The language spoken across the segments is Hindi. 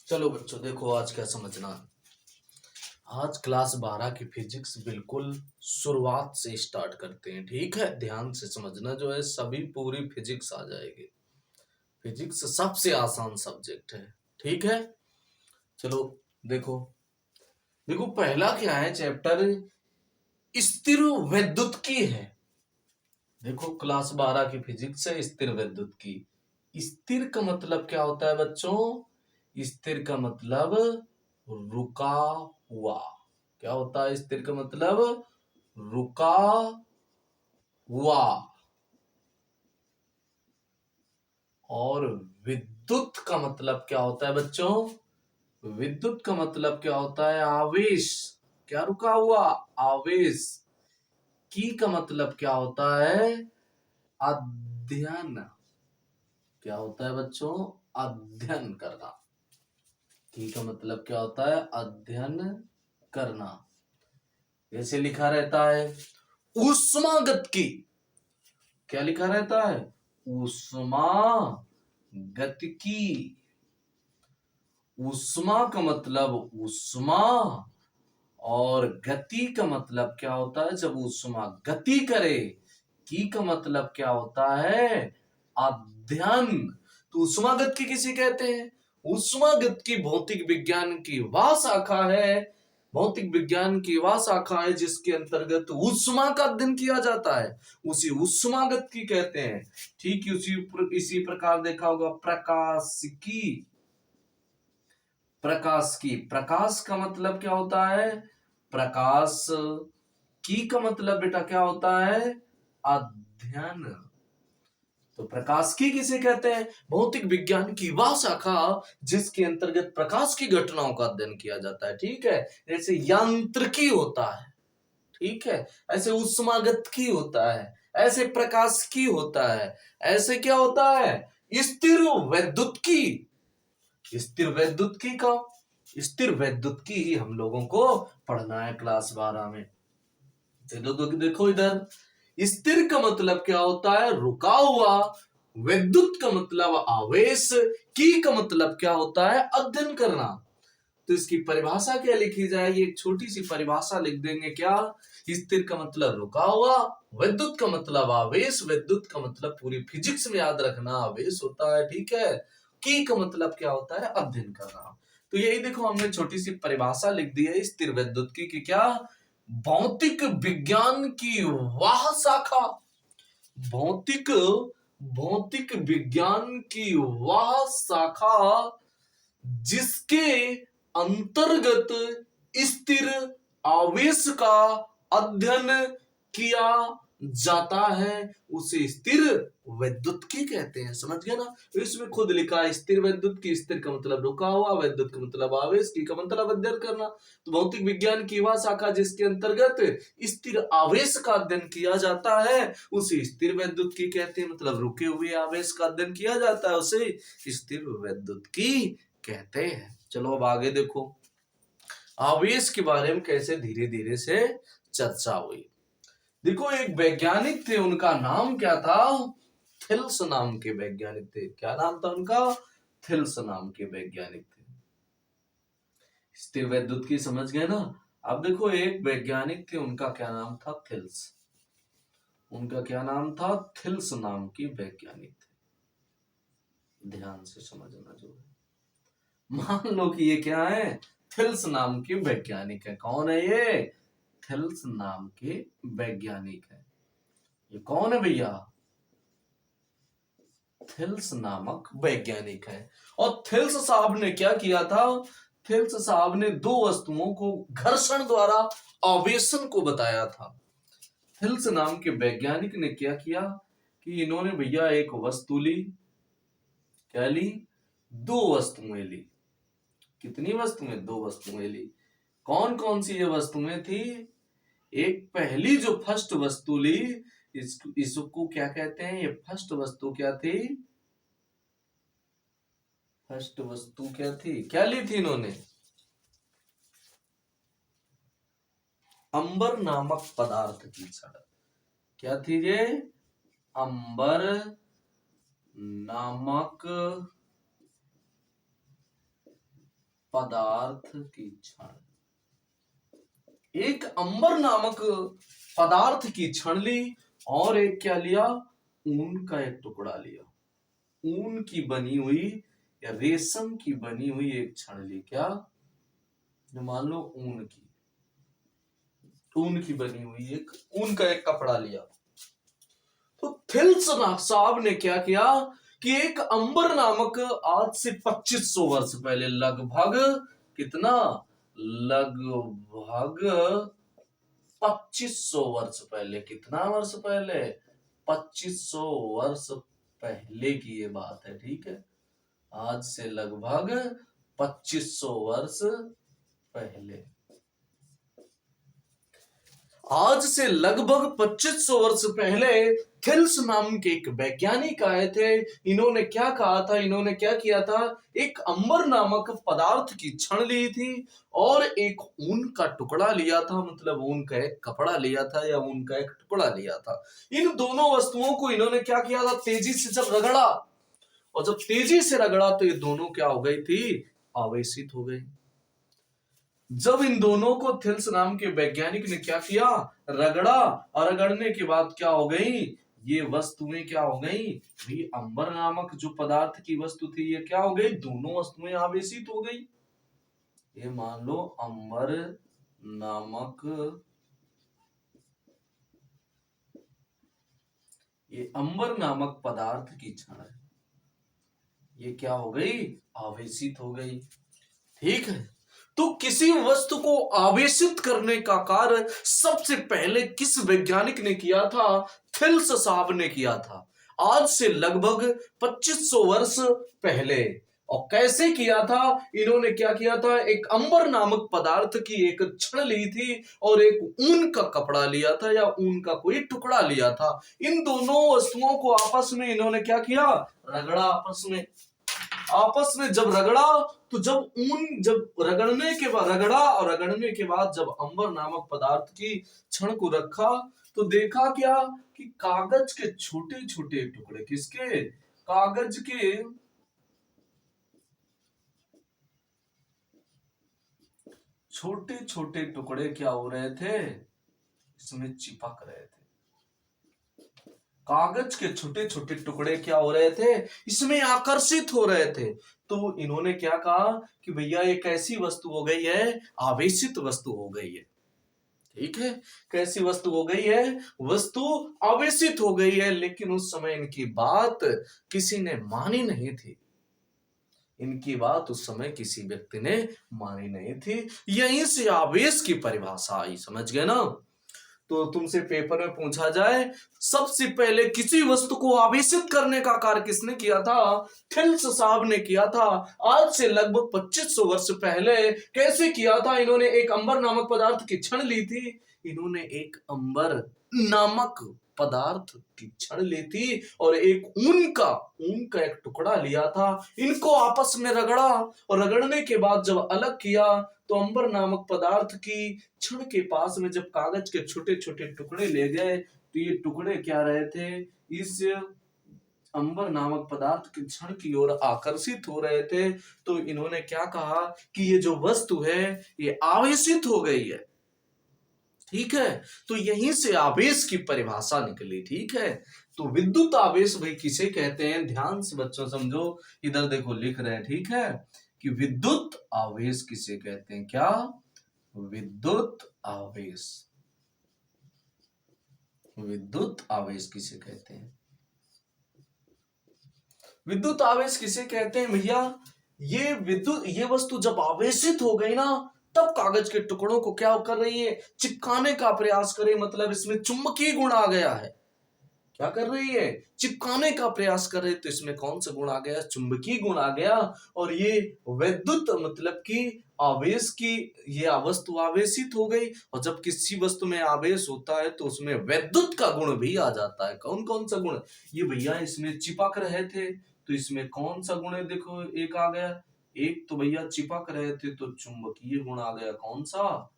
चलो बच्चों देखो आज क्या समझना है। आज क्लास 12 की फिजिक्स बिल्कुल शुरुआत से स्टार्ट करते हैं। ठीक है, ध्यान से समझना। जो है सभी पूरी फिजिक्स आ जाएगी। फिजिक्स सबसे आसान सब्जेक्ट है। ठीक है, चलो देखो देखो पहला क्या है चैप्टर, स्थिर वैद्युत की है। देखो क्लास 12 की फिजिक्स है स्थिर वैद्युत की। स्थिर का मतलब क्या होता है बच्चों? स्थिर का मतलब रुका हुआ। क्या होता है स्थिर का मतलब? रुका हुआ। और विद्युत का मतलब क्या होता है बच्चों? विद्युत का मतलब क्या होता है? आवेश। क्या रुका हुआ? आवेश। की का मतलब क्या होता है? अध्ययन। क्या होता है बच्चों? अध्ययन करना। की का मतलब क्या होता है? अध्ययन करना। जैसे लिखा रहता है ऊष्मागतिकी। क्या लिखा रहता है? ऊष्मागतिकी। ऊष्मा का मतलब ऊष्मा, और गति का मतलब क्या होता है? जब ऊष्मा गति करे। की का मतलब क्या होता है? अध्ययन। तो ऊष्मागतिकी किसे कहते हैं? ऊष्मागतिकी भौतिक विज्ञान की वह शाखा है, भौतिक विज्ञान की वह शाखा है जिसके अंतर्गत ऊष्मा का अध्ययन किया जाता है। उसी ऊष्मागतिकी कहते हैं। ठीक इसी प्रकार देखा होगा प्रकाशिकी। प्रकाश का मतलब क्या होता है? प्रकाश। की का मतलब बेटा क्या होता है? अध्ययन। तो प्रकाश की किसे कहते हैं? भौतिक विज्ञान की वह शाखा जिसके अंतर्गत प्रकाश की घटनाओं का अध्ययन किया जाता है। ठीक है, जैसे यांत्रिकी होता है। ठीक है, ऐसे ऊष्मागतिकी होता है, ऐसे प्रकाश की होता है, ऐसे क्या होता है? स्थिर वैद्युतिकी। स्थिर वैद्युतिकी हम लोगों को पढ़ना है क्लास 12 में। चलो तो देखो इधर, स्थिर का मतलब क्या होता है? रुका हुआ। विद्युत का मतलब आवेश। की का मतलब क्या होता है? अध्ययन करना। तो इसकी परिभाषा क्या लिखी जाए? ये एक छोटी सी परिभाषा लिख देंगे। क्या? स्थिर का मतलब रुका हुआ, विद्युत का मतलब आवेश, विद्युत का मतलब पूरी फिजिक्स में याद रखना आवेश होता है। ठीक है, की का मतलब क्या होता है? अध्ययन करना। तो यही देखो हमने छोटी सी परिभाषा लिख दी है स्थिर विद्युत की क्या? भौतिक विज्ञान की वह शाखा, भौतिक भौतिक विज्ञान की वह शाखा जिसके अंतर्गत स्थिर आवेश का अध्ययन किया जाता है उसे स्थिर वैद्युतिकी कहते हैं। समझ गए ना? तो इसमें खुद लिखा है स्थिर वैद्युतिकी। स्थिर का मतलब रुका हुआ, वैद्युत का मतलब आवेश, की का मतलब अध्ययन करना। तो भौतिक विज्ञान की वह शाखा जिसके अंतर्गत स्थिर आवेश का अध्ययन किया जाता है उसे स्थिर वैद्युतिकी कहते हैं। मतलब रुके हुए आवेश का अध्ययन किया जाता है उसे स्थिर वैद्युतिकी कहते हैं। चलो अब आगे देखो आवेश के बारे में कैसे धीरे धीरे से चर्चा हुई। देखो एक वैज्ञानिक थे, उनका नाम क्या था? थिल्स नाम के वैज्ञानिक थे। क्या नाम था उनका? थिल्स नाम के वैज्ञानिक थे। स्थिर वैद्युत की समझ गए ना? अब देखो एक वैज्ञानिक थे, उनका क्या नाम था? थिल्स। उनका क्या नाम था? थिल्स नाम के वैज्ञानिक थे। ध्यान से समझना जो है। मान लो कि ये क्या है? थिल्स नाम के वैज्ञानिक है। कौन है ये? थिल्स नाम के वैज्ञानिक है। ये कौन है भैया? थिल्स नामक वैज्ञानिक है। और थिल्स साहब ने क्या किया था? थिल्स साहब ने दो वस्तुओं को घर्षण द्वारा आवेशन को बताया था। थिल्स नाम के वैज्ञानिक ने क्या किया कि इन्होंने भैया एक वस्तु ली। क्या ली? दो वस्तुएं ली। कितनी वस्तुएं? दो वस्तुएं ली। कौन कौन सी ये वस्तुएं थी? एक पहली जो फर्स्ट वस्तु ली, इसको क्या कहते हैं? ये फर्स्ट वस्तु क्या थी? फर्स्ट वस्तु क्या थी? क्या ली थी इन्होंने? अंबर नामक पदार्थ की सड़क। क्या थी ये? अंबर नामक पदार्थ की छण। एक अंबर नामक पदार्थ की छण ली और एक क्या लिया, ऊन का एक टुकड़ा लिया। ऊन की बनी हुई या रेशम की बनी हुई एक छण ली। क्या, मान लो ऊन की बनी हुई एक ऊन का एक कपड़ा लिया। तो थिल्स साहब ने क्या किया कि एक अंबर नामक, आज से 2500 वर्ष पहले, लगभग कितना, लगभग 2500 वर्ष पहले, कितना वर्ष पहले, 2500 वर्ष पहले की ये बात है। ठीक है, आज से लगभग 2500 वर्ष पहले, आज से लगभग 2500 वर्ष पहले थिल्स नाम के एक वैज्ञानिक आए थे। इन्होंने क्या कहा था, इन्होंने क्या किया था, एक अंबर नामक पदार्थ की छण ली थी और एक ऊन का टुकड़ा लिया था, मतलब ऊन का एक कपड़ा लिया था या ऊन का एक टुकड़ा लिया था। इन दोनों वस्तुओं को इन्होंने क्या किया था, तेजी से जब रगड़ा, और जब तेजी से रगड़ा तो ये दोनों क्या हो गई थी, आवेशित हो गई। जब इन दोनों को थिल्स नाम के वैज्ञानिक ने क्या किया, रगड़ा, और रगड़ने के बाद क्या हो गई, ये वस्तुएं क्या हो गई, भी अंबर नामक जो पदार्थ की वस्तु थी ये क्या हो गई, दोनों वस्तुएं आवेशित हो गई। ये मान लो अंबर नामक, ये अंबर नामक पदार्थ की छण है, ये क्या हो गई, आवेशित हो गई। ठीक है, तो किसी वस्तु को आवेशित करने का कार्य सबसे पहले किस वैज्ञानिक ने किया था, थिल्स साहब ने किया था, आज से लगभग 2500 वर्ष पहले। और कैसे किया था, इन्होंने क्या किया था, एक अंबर नामक पदार्थ की एक छड़ ली थी और एक ऊन का कपड़ा लिया था या ऊन का कोई टुकड़ा लिया था। इन दोनों वस्तुओं को आपस में इन्होंने क्या किया, रगड़ा। आपस में जब रगड़ा, तो जब रगड़ने के बाद रगड़ा, और रगड़ने के बाद जब अंबर नामक पदार्थ की छड़ को रखा, तो देखा क्या कि कागज के छोटे छोटे टुकड़े, किसके, कागज के छोटे छोटे टुकड़े क्या हो रहे थे, इसमें चिपक रहे थे। कागज के छोटे छोटे टुकड़े क्या हो रहे थे, इसमें आकर्षित हो रहे थे। तो इन्होंने क्या कहा कि भैया एक ऐसी वस्तु हो गई है, आवेशित वस्तु हो गई है। ठीक है, कैसी वस्तु हो गई है, वस्तु आवेशित हो गई है। लेकिन उस समय इनकी बात किसी ने मानी नहीं थी, इनकी बात उस समय किसी व्यक्ति ने मानी नहीं थी। यहीं से आवेश की परिभाषा आई, समझ गए ना। तो तुमसे पेपर में पूछा जाए, सबसे पहले किसी वस्तु को आवेशित करने का कार्य किसने किया था, थिल्स साहब ने किया था, आज से लगभग 2500 वर्ष पहले। कैसे किया था, इन्होंने एक अंबर नामक पदार्थ की छड़ ली थी, इन्होंने एक अंबर नामक पदार्थ की छड़ ली थी और एक ऊन का एक टुकड़ा लिया था। इनको आपस में रगड़ा, और रगड़ने के बाद जब अलग किया, तो अंबर नामक पदार्थ की छड़ के पास में जब कागज के छोटे छोटे टुकड़े ले गए, तो ये टुकड़े क्या रहे थे, इस अंबर नामक पदार्थ की छड़ की ओर आकर्षित हो रहे थे। तो इन्होंने क्या कहा कि ये जो वस्तु है ये आवेशित हो गई है। ठीक है, तो यहीं से आवेश की परिभाषा निकली। ठीक है, तो विद्युत आवेश भाई किसे कहते हैं, ध्यान से बच्चों समझो, इधर देखो लिख रहे हैं। ठीक है, कि विद्युत आवेश किसे कहते हैं, क्या, विद्युत आवेश, विद्युत आवेश किसे कहते हैं, विद्युत आवेश किसे कहते हैं भैया, ये वस्तु जब आवेशित हो गई ना, तब कागज के टुकड़ों को क्या कर रही है, चिपकाने का प्रयास करे, मतलब इसमें चुंबकीय गुण आ गया है। क्या कर रही है, चिपकाने का प्रयास कर रहे, तो इसमें कौन सा गुण आ गया, चुंबकीय गुण आ गया। और ये वैद्युत मतलब कि आवेश की ये वस्तु आवेशित हो गई। और जब किसी वस्तु में आवेश होता है तो उसमें वैद्युत का गुण भी आ जाता है। कौन कौन सा गुण, ये भैया इसमें चिपक रहे थे, तो इसमें कौन सा गुण है, देखो एक आ गया, एक तो भैया चिपक रहे थे तो चुंबकीय गुण आ गया, कौन सा,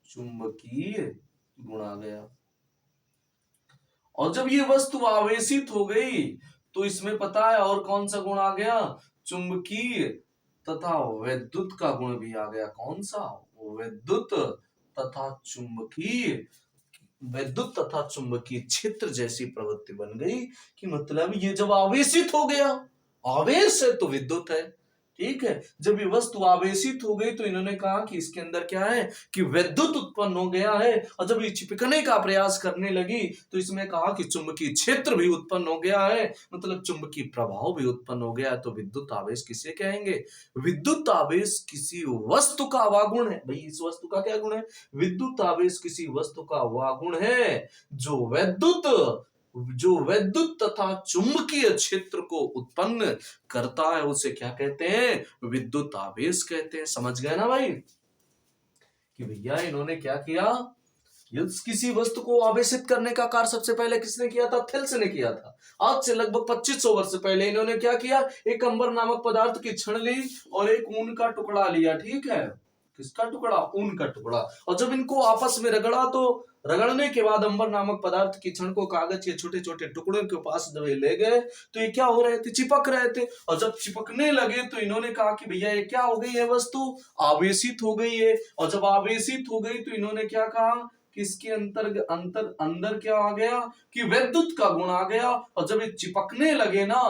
चुंबकीय गुण आ गया। और जब ये वस्तु आवेशित हो गई, तो इसमें पता है और कौन सा गुण आ गया, चुंबकीय तथा वैद्युत का गुण भी आ गया। कौन सा? वैद्युत तथा चुंबकीय, वैद्युत तथा चुंबकीय क्षेत्र जैसी प्रवृत्ति बन गई कि मतलब ये जब आवेशित हो गया, आवेश है तो विद्युत है, ठीक है। जब ये वस्तु आवेशित हो गई तो इन्होंने कहा कि इसके अंदर क्या है कि विद्युत उत्पन्न हो गया है, और जब ये चिपकने का प्रयास करने लगी तो इसमें कहा कि चुंबकीय क्षेत्र भी उत्पन्न हो गया है, मतलब चुंबकीय प्रभाव भी उत्पन्न हो गया है। तो विद्युत आवेश किसे कहेंगे? विद्युत आवेश किसी वस्तु का अवागुण है। भाई इस वस्तु का क्या गुण है? विद्युत आवेश किसी वस्तु का अवागुण है जो वैद्युत तथा चुंबकीय क्षेत्र को उत्पन्न करता है, उसे क्या कहते हैं? विद्युत आवेश कहते हैं। समझ गए ना भाई कि भैया इन्होंने क्या किया, किसी वस्तु को आवेशित करने का कार्य सबसे पहले किसने किया था? थेल्स ने किया था। आज से लगभग 2500 वर्ष पहले इन्होंने क्या किया? एक अंबर नामक पदार्थ की छड़ ली और एक ऊन का टुकड़ा लिया, ठीक है। किसका टुकड़ा? ऊन का टुकड़ा। और जब इनको आपस में रगड़ा तो रगड़ने के बाद अंबर नामक पदार्थ की छड़ को कागज के छोटे छोटे टुकड़ों के पास जब ये ले गए तो ये क्या हो रहे थे? चिपक रहे थे। और जब चिपकने लगे तो इन्होंने कहा कि भैया ये क्या हो गई है? वस्तु आवेशित हो गई है। और जब आवेशित हो गई तो इन्होंने क्या कहा कि इसके अंदर क्या आ गया कि वैद्युत का गुण आ गया। और जब ये चिपकने लगे ना,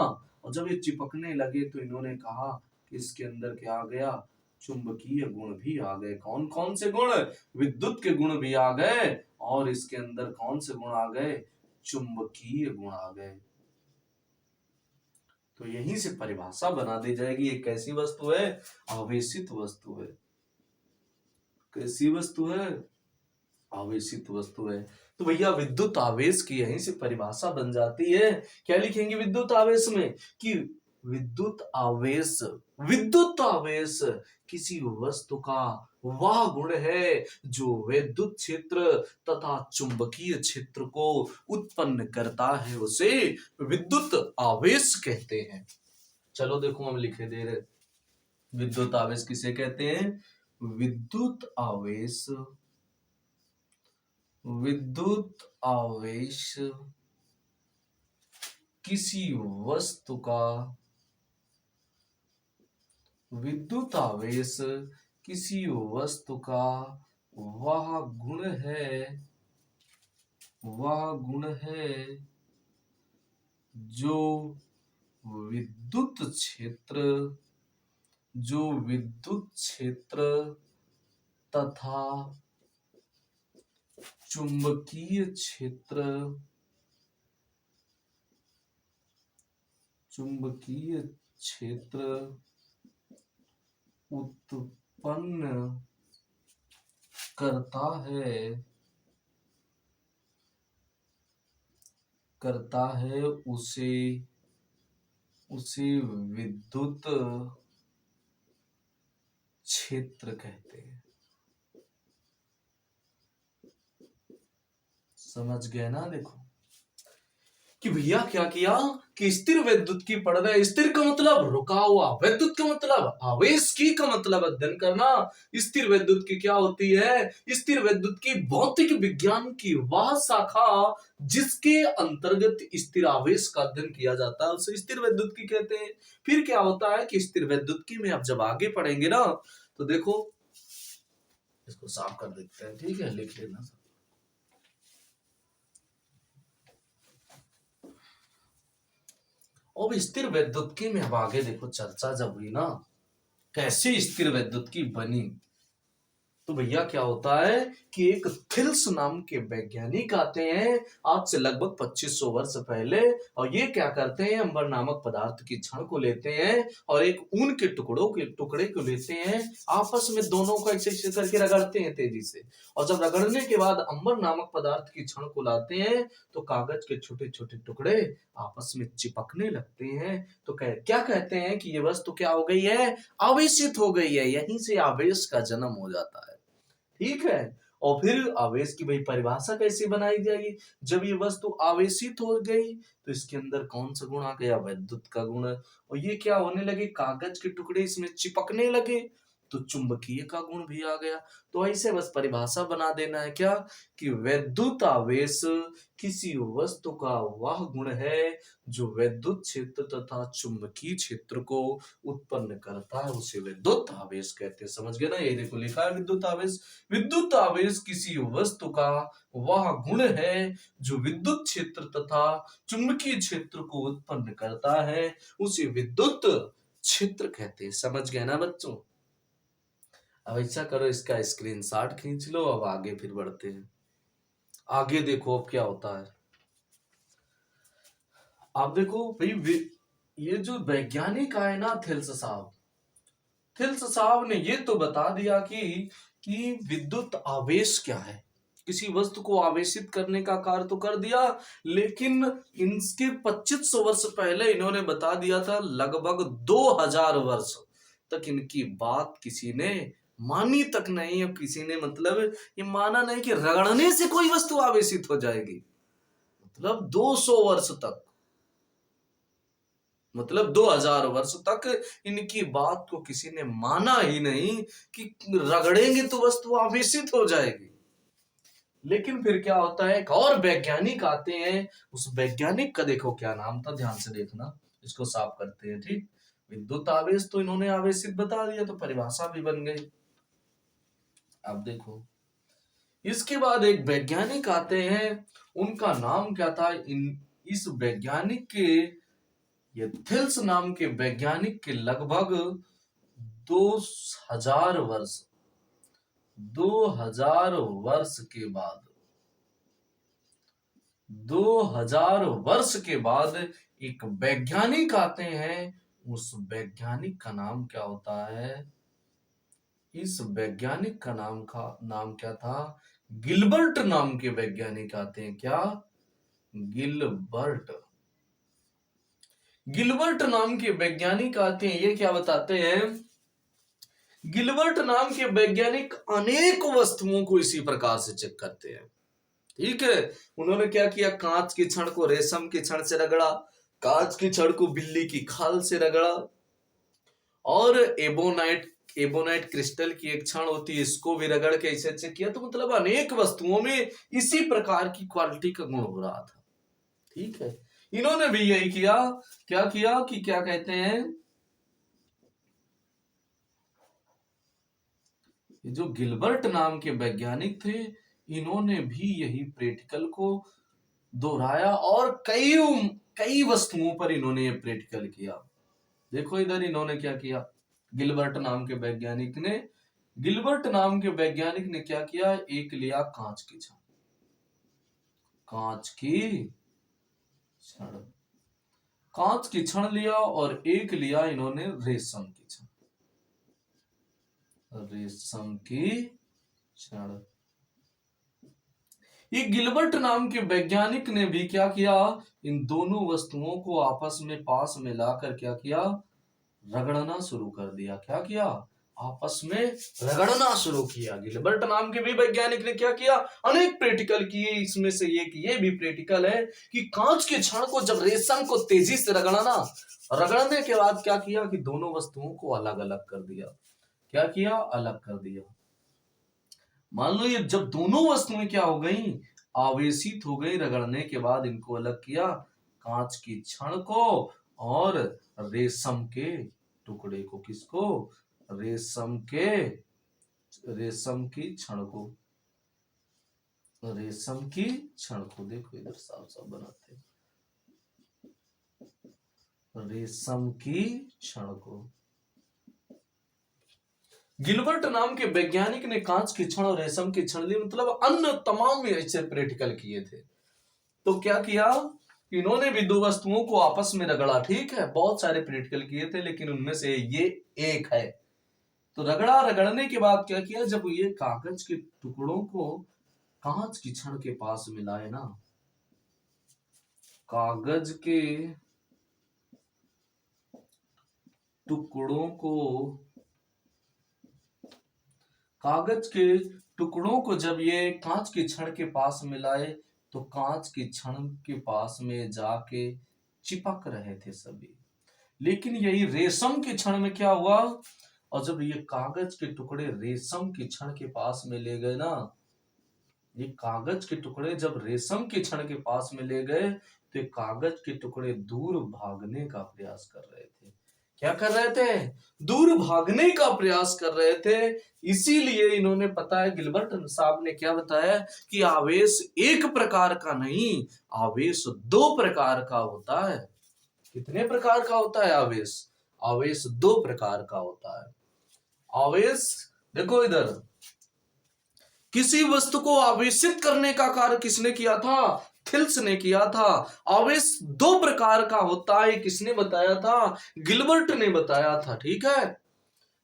और जब ये चिपकने लगे तो इन्होंने कहा कि इसके अंदर क्या आ गया? चुंबकीय गुण भी आ गए। कौन कौन से गुण? विद्युत के गुण भी आ गए, और इसके अंदर कौन से गुण आ गए? चुंबकीय गुण आ गए। तो यहीं से परिभाषा बना दी जाएगी, एक कैसी वस्तु है? आवेशित वस्तु है। कैसी वस्तु है? आवेशित वस्तु है। तो भैया विद्युत आवेश की यहीं से परिभाषा बन जाती है। क्या लिखेंगे विद्युत आवेश में? कि विद्युत आवेश किसी वस्तु का वह गुण है जो विद्युत क्षेत्र तथा चुंबकीय क्षेत्र को उत्पन्न करता है, उसे विद्युत आवेश कहते हैं। चलो देखो हम लिखे दे रहे, विद्युत आवेश किसे कहते हैं? विद्युत आवेश, विद्युत आवेश किसी वस्तु का, विद्युत आवेश किसी वस्तु का वह गुण है, वह गुण है जो विद्युत क्षेत्र, जो विद्युत क्षेत्र तथा चुंबकीय क्षेत्र, चुंबकीय क्षेत्र उत्पन्न करता है, उसे विद्युत क्षेत्र कहते हैं। समझ गए ना? देखो कि भैया क्या किया कि स्थिर विद्युत की पढ़ रहे। स्थिर का मतलब रुका हुआ, विद्युत का मतलब आवेश की का मतलब अध्ययन करना। स्थिर विद्युत की क्या होती है? स्थिर विद्युत की भौतिक विज्ञान की वह शाखा जिसके अंतर्गत स्थिर आवेश का अध्ययन किया जाता है, उसे स्थिर विद्युत की कहते हैं। फिर क्या होता है कि स्थिर विद्युत की में आप जब आगे पढ़ेंगे ना तो देखो, इसको साफ कर देते हैं, ठीक है, लिख लेना। अब स्थिर वैद्युतिकी में अब आगे देखो चर्चा जब हुई ना कैसे स्थिर वैद्युतिकी बनी, तो भैया क्या होता है कि एक थिल्स नाम के वैज्ञानिक आते हैं आज से लगभग 2500 वर्ष पहले, और ये क्या करते हैं? अंबर नामक पदार्थ की छड़ को लेते हैं और एक ऊन के टुकड़े को लेते हैं, आपस में दोनों को ऐसे करके रगड़ते हैं तेजी से। और जब रगड़ने के बाद अंबर नामक पदार्थ की छड़ को लाते हैं तो कागज के छोटे छोटे टुकड़े आपस में चिपकने लगते हैं। तो क्या कहते हैं कि ये वस्तु क्या हो गई है? आवेशित हो गई है। यहीं से आवेश का जन्म हो जाता है, ठीक है। और फिर आवेश की भाई परिभाषा कैसे बनाई जाएगी? जब ये वस्तु आवेशित हो गई तो इसके अंदर कौन सा गुण आ गया? विद्युत का गुण। और ये क्या होने लगे? कागज के टुकड़े इसमें चिपकने लगे। तो चुंबकीय का गुण भी आ गया। तो ऐसे बस परिभाषा बना देना है क्या, कि वैद्युत आवेश किसी वस्तु का वह गुण है जो विद्युत क्षेत्र तथा चुंबकीय क्षेत्र को उत्पन्न करता है, उसे विद्युत आवेश कहते हैं। समझ गए ना, ये देखो लिखा है विद्युत आवेश। विद्युत आवेश किसी वस्तु का वह गुण है जो विद्युत क्षेत्र तथा चुंबकीय क्षेत्र को उत्पन्न करता है, उसे विद्युत क्षेत्र कहते हैं। समझ गए ना बच्चों। अब ऐसा करो, इसका स्क्रीनशॉट खींच लो। अब आगे फिर बढ़ते हैं। आगे देखो अब क्या होता है। आप देखो भाई, ये जो वैज्ञानिक आए ना थिल्स साहब ने ये तो बता दिया कि विद्युत आवेश क्या है, किसी वस्तु को आवेशित करने का कार्य तो कर दिया, लेकिन इनके 2500 वर्ष पहले इन्होंने बता दिया था, लगभग 2000 वर्ष तक इनकी बात किसी ने मानी तक नहीं है। किसी ने मतलब ये माना नहीं कि रगड़ने से कोई वस्तु आवेशित हो जाएगी। मतलब 200 वर्ष तक, मतलब 2000 वर्ष तक इनकी बात को किसी ने माना ही नहीं कि रगड़ेंगे तो वस्तु आवेशित हो जाएगी। लेकिन फिर क्या होता है, एक और वैज्ञानिक आते हैं। उस वैज्ञानिक का देखो क्या नाम था, ध्यान से देखना, इसको साफ करते हैं। ठीक, विद्युत आवेश तो इन्होंने आवेशित बता दिया, तो परिभाषा भी बन गई। अब देखो, इसके बाद एक वैज्ञानिक आते हैं, उनका नाम क्या था। इस वैज्ञानिक के, ये थिल्स नाम के वैज्ञानिक के लगभग 2000 वर्ष 2000 वर्ष के बाद 2000 वर्ष के बाद एक वैज्ञानिक आते हैं। उस वैज्ञानिक का नाम क्या होता है, इस वैज्ञानिक का नाम क्या था, गिलबर्ट नाम के वैज्ञानिक आते हैं। क्या, गिलबर्ट नाम के वैज्ञानिक आते हैं। ये क्या बताते हैं, गिलबर्ट नाम के वैज्ञानिक अनेक वस्तुओं को इसी प्रकार से चेक करते हैं। ठीक है, उन्होंने क्या किया, कांच की छड़ को रेशम की छड़ से रगड़ा, कांच की छड़ को बिल्ली की खाल से रगड़ा, और एबोनाइट क्रिस्टल की एक छड़ होती है, इसको भी रगड़ के इसे चेक किया। तो मतलब अनेक वस्तुओं में इसी प्रकार की क्वालिटी का गुण हो रहा था। ठीक है, इन्होंने भी यही किया। क्या किया कि क्या कहते हैं, जो गिलबर्ट नाम के वैज्ञानिक थे, इन्होंने भी यही प्रैक्टिकल को दोहराया और कई वस्तुओं पर इन्होंने ये प्रैक्टिकल किया। देखो इधर इन्होंने क्या किया, गिलबर्ट नाम के वैज्ञानिक ने क्या किया, एक लिया कांच की छड़, कांच की छड़ लिया, और एक लिया इन्होंने रेशम की छड़। ये गिलबर्ट नाम के वैज्ञानिक ने भी क्या किया, इन दोनों वस्तुओं को आपस में पास में लाकर क्या किया, रगड़ना शुरू कर दिया। क्या किया, आपस में रगड़ना शुरू किया। गिलबर्ट नाम के भी वैज्ञानिक ने क्या किया, अनेक प्रैक्टिकल किए। इसमें से ये भी प्रैक्टिकल है कि कांच के छड़ को जब रेशम को तेजी से रगड़ने के बाद क्या किया कि दोनों वस्तुओं को अलग अलग कर दिया। क्या किया, अलग कर दिया। मान लो ये जब दोनों वस्तुएं क्या हो गई, आवेशित हो गई, रगड़ने के बाद इनको अलग किया, कांच की छड़ को और रेशम के टुकड़े को। किसको, रेशम की छड़ को। देखो इधर साफ साफ बनाते हैं, रेशम की छड़ को। गिलबर्ट नाम के वैज्ञानिक ने कांच की छड़ और रेशम की छड़ ली, मतलब अन्य तमाम ऐसे प्रैक्टिकल किए थे। तो क्या किया, इन्होंने भी दो वस्तुओं को आपस में रगड़ा। ठीक है, बहुत सारे प्रैक्टिकल किए थे, लेकिन उनमें से ये एक है। तो रगड़ने के बाद क्या किया, जब ये कागज के टुकड़ों को कांच की छड़ के पास मिलाए ना, कागज के टुकड़ों को जब ये कांच की छड़ के पास मिलाए, तो कांच की छड़ के पास में जाके चिपक रहे थे सभी। लेकिन यही रेशम की छड़ में क्या हुआ, और जब ये कागज के टुकड़े रेशम की छड़ के पास में ले गए ना, ये कागज के टुकड़े जब रेशम की छड़ के पास में ले गए तो ये कागज के टुकड़े दूर भागने का प्रयास कर रहे थे। क्या कर रहे थे? दूर भागने का प्रयास कर रहे थे। इसीलिए इन्होंने बताया, गिलबर्ट साहब ने क्या बताया कि आवेश एक प्रकार का नहीं, आवेश दो प्रकार का होता है। कितने प्रकार का होता है आवेश? आवेश दो प्रकार का होता है। आवेश, देखो इधर, किसी वस्तु को आवेशित करने का कार्य किसने किया था? थिल्स ने किया था। आवेश दो प्रकार का होता है, किसने बताया था? गिलबर्ट ने बताया था। ठीक है,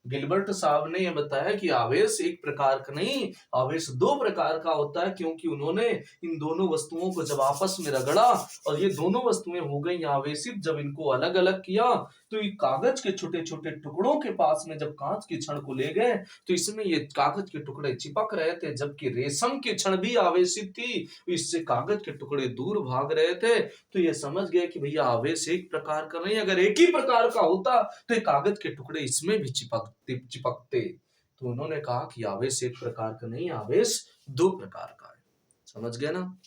गिलबर्ट साहब ने यह बताया कि आवेश एक प्रकार का नहीं, आवेश दो प्रकार का होता है, क्योंकि उन्होंने इन दोनों वस्तुओं को जब आपस में रगड़ा और ये दोनों वस्तुएं हो गई आवेशित। जब इनको अलग अलग किया तो ये कागज के छोटे छोटे टुकड़ों के पास में जब कांच की छड़ को ले गए तो इसमें ये कागज के टुकड़े चिपक रहे थे, जबकि रेशम की छड़ भी आवेशित थी, इससे कागज के टुकड़े दूर भाग रहे थे। तो ये समझ गए कि भैया आवेश एक प्रकार का नहीं, अगर एक ही प्रकार का होता तो ये कागज के टुकड़े इसमें भी चिपकते। तो उन्होंने कहा कि आवेश एक प्रकार का नहीं, आवेश दो प्रकार का है। समझ गए ना?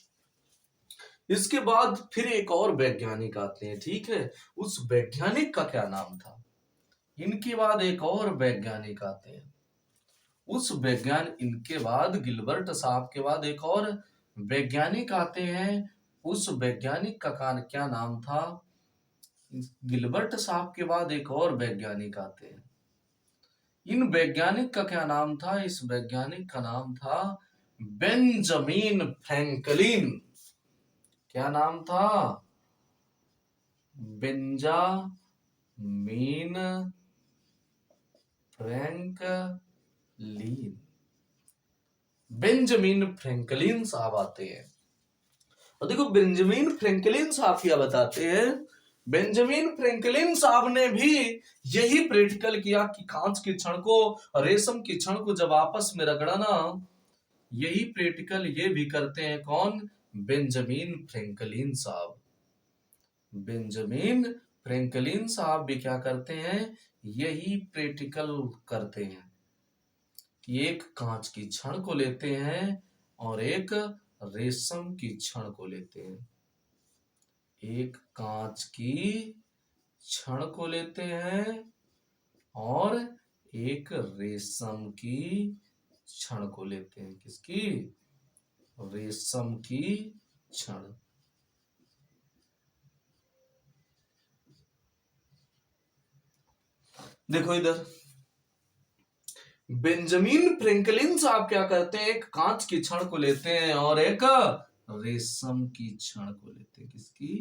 इसके बाद फिर एक और वैज्ञानिक आते हैं। ठीक है, उस वैज्ञानिक का क्या नाम था? इनके बाद एक और वैज्ञानिक आते हैं। उस इनके बाद गिलबर्ट साहब के बाद एक और वैज्ञानिक आते हैं। उस वैज्ञानिक का क्या नाम था? गिलबर्ट साहब के बाद एक और वैज्ञानिक आते हैं। इन वैज्ञानिक का क्या नाम था? इस वैज्ञानिक का नाम था बेंजामिन फ्रैंकलिन। क्या नाम था? Benjamin Franklin. बेंजामिन फ्रैंकलिन साहब आते हैं। और देखो बेंजामिन फ्रैंकलिन साहब क्या बताते हैं। बेंजामिन फ्रैंकलिन साहब ने भी यही प्रैक्टिकल किया कि कांच की छड़ को और रेशम की छड़ को जब आपस में रगड़ना, यही प्रैक्टिकल ये भी करते हैं। कौन? बेंजामिन फ्रैंकलिन साहब। बेंजामिन फ्रैंकलिन साहब भी क्या करते हैं? यही प्रैक्टिकल करते हैं कि एक कांच की छड़ को लेते हैं और एक रेशम की छड़ को लेते हैं। एक कांच की छड़ को लेते हैं और एक रेशम की छड़ को लेते हैं। किसकी? रेशम की छड़। देखो इधर, बेंजामिन फ्रैंकलिन साहब क्या करते हैं? एक कांच की छड़ को लेते हैं और एक रेशम की छड़ को लेते हैं। किसकी?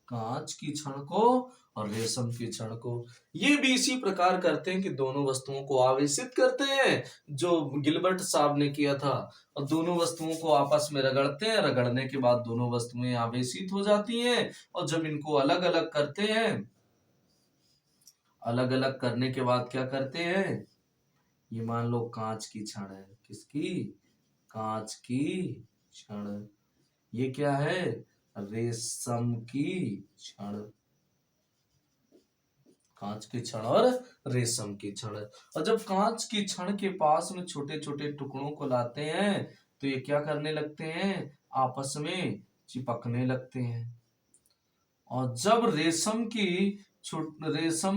कांच की छड़ को और रेशम की छड़ को। ये भी इसी प्रकार करते हैं कि दोनों वस्तुओं को आवेशित करते हैं, जो गिलबर्ट साहब ने किया था, और दोनों वस्तुओं को आपस में रगड़ते हैं। रगड़ने के बाद दोनों वस्तुएं आवेशित हो जाती हैं, और जब इनको अलग अलग करते हैं, अलग अलग करने के बाद क्या करते हैं? ये मान लो कांच की छड़ है। किसकी? कांच की छड़। ये क्या है? रेशम की छड़। कांच की छड़ और रेशम की छड़। और जब कांच की छड़ के पास में छोटे छोटे टुकड़ों को लाते हैं तो ये क्या करने लगते हैं? आपस में चिपकने लगते हैं। और जब रेशम